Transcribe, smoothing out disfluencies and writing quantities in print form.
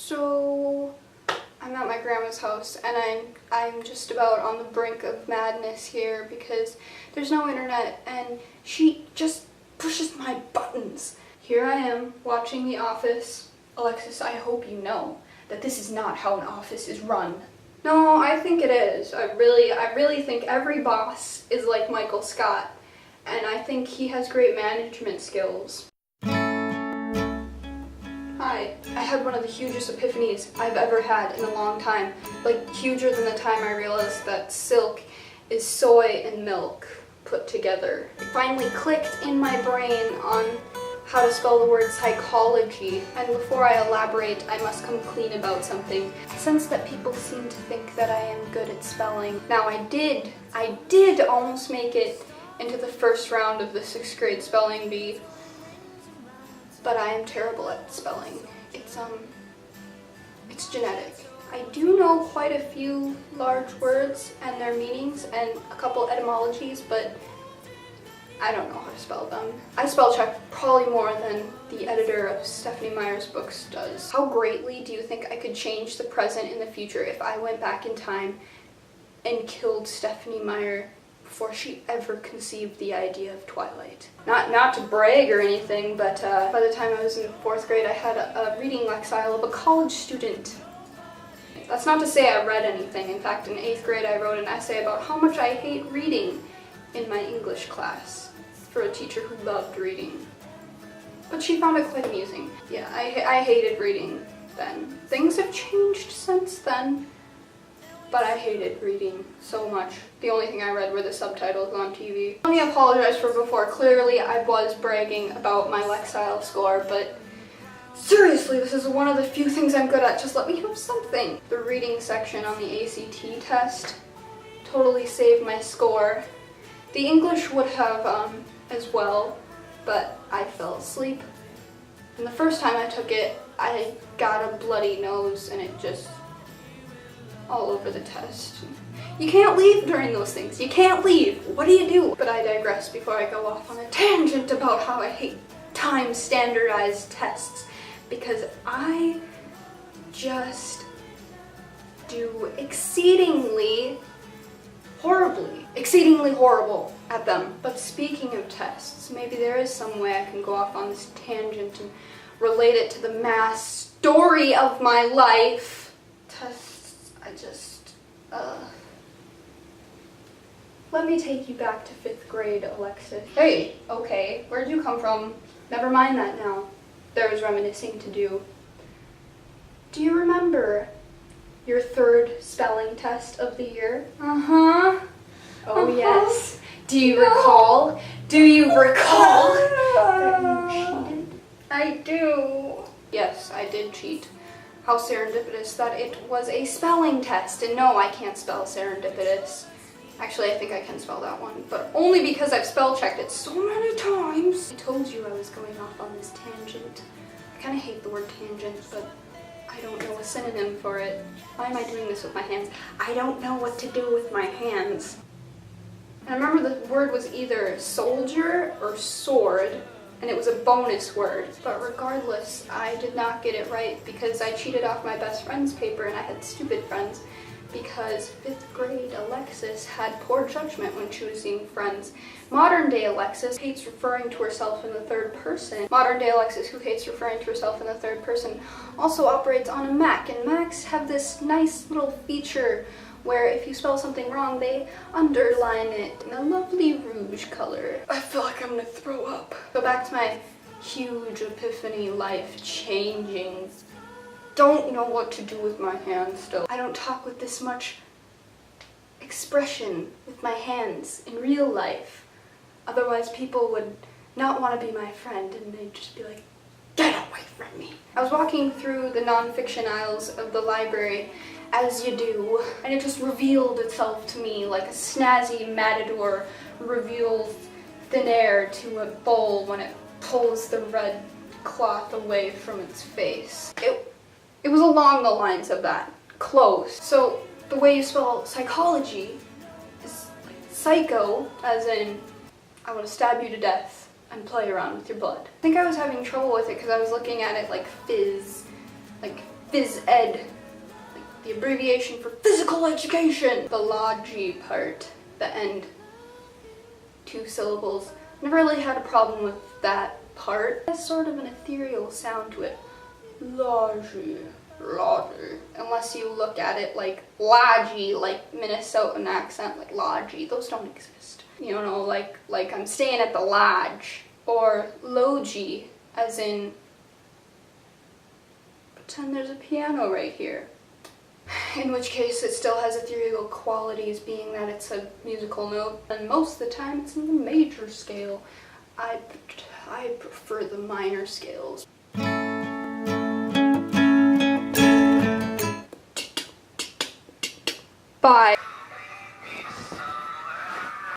So I'm at my grandma's house and I'm just about on the brink of madness here because there's no internet and she just pushes my buttons. Here I am watching The Office. Alexis, I hope you know that this is not how an office is run. No, I think it is. I really think every boss is like Michael Scott, and I think he has great management skills. Hi, I had one of the hugest epiphanies I've ever had in a long time. Like, huger than the time I realized that silk is soy and milk put together. It finally clicked in my brain on how to spell the word psychology, and before I elaborate, I must come clean about something. I sense that people seem to think that I am good at spelling. Now I did almost make it into the first round of the 6th grade spelling bee, but I am terrible at spelling. It's genetic. I do know quite a few large words and their meanings and a couple etymologies, but I don't know how to spell them. I spell check probably more than the editor of Stephanie Meyer's books does. How greatly do you think I could change the present and the future if I went back in time and killed Stephanie Meyer before she ever conceived the idea of Twilight? Not to brag or anything, but by the time I was in 4th grade, I had a reading lexile of a college student. That's not to say I read anything. In fact, in 8th grade, I wrote an essay about how much I hate reading in my English class for a teacher who loved reading. But she found it quite amusing. Yeah, I hated reading then. Things have changed since then, but I hated reading so much. The only thing I read were the subtitles on TV. Let me apologize for before. Clearly, I was bragging about my lexile score, but seriously, this is one of the few things I'm good at. Just let me have something. The reading section on the ACT test totally saved my score. The English would have as well, but I fell asleep. And the first time I took it, I got a bloody nose and it just all over the test. You can't leave during those things. You can't leave. What do you do? But I digress before I go off on a tangent about how I hate time standardized tests, because I just do exceedingly horrible at them. But speaking of tests, maybe there is some way I can go off on this tangent and relate it to the mass story of my life. Tests, Let me take you back to 5th grade, Alexis. Hey, okay, where'd you come from? Never mind that now. There was reminiscing to do. Do you remember your 3rd spelling test of the year? Uh-huh. Oh, yes. Do you recall? Do you recall that you cheated? I do. Yes, I did cheat. How serendipitous that it was a spelling test. And no, I can't spell serendipitous. Actually, I think I can spell that one, but only because I've spell checked it so many times. I told you I was going off on this tangent. I kind of hate the word tangent, but I don't know a synonym for it. Why am I doing this with my hands? I don't know what to do with my hands. And I remember the word was either soldier or sword, and it was a bonus word. But regardless, I did not get it right because I cheated off my best friend's paper and I had stupid friends. Because 5th grade Alexis had poor judgment when choosing friends. Modern day Alexis hates referring to herself in the 3rd person. Modern day Alexis, who hates referring to herself in the 3rd person, also operates on a Mac. And Macs have this nice little feature where if you spell something wrong, they underline it in a lovely rouge color. I feel like I'm gonna throw up. Go back to my huge epiphany, life-changing. Don't know what to do with my hands still. I don't talk with this much expression with my hands in real life. Otherwise people would not want to be my friend and they'd just be like, get away from me. I was walking through the nonfiction aisles of the library, as you do, and it just revealed itself to me like a snazzy matador reveals thin air to a bull when it pulls the red cloth away from its face. It was along the lines of that. Close. So the way you spell psychology is like psycho, as in I want to stab you to death and play around with your blood. I think I was having trouble with it because I was looking at it like fizz, like phys ed, like the abbreviation for physical education. The logy part, the end 2 syllables. Never really had a problem with that part. It has sort of an ethereal sound to it. Logy, logy. Unless you look at it like logy, like Minnesotan accent, like logy. Those don't exist. You know, like I'm staying at the lodge. Or logy, as in pretend there's a piano right here. In which case it still has ethereal qualities, being that it's a musical note, and most of the time it's in the major scale. I prefer the minor scales. Bye.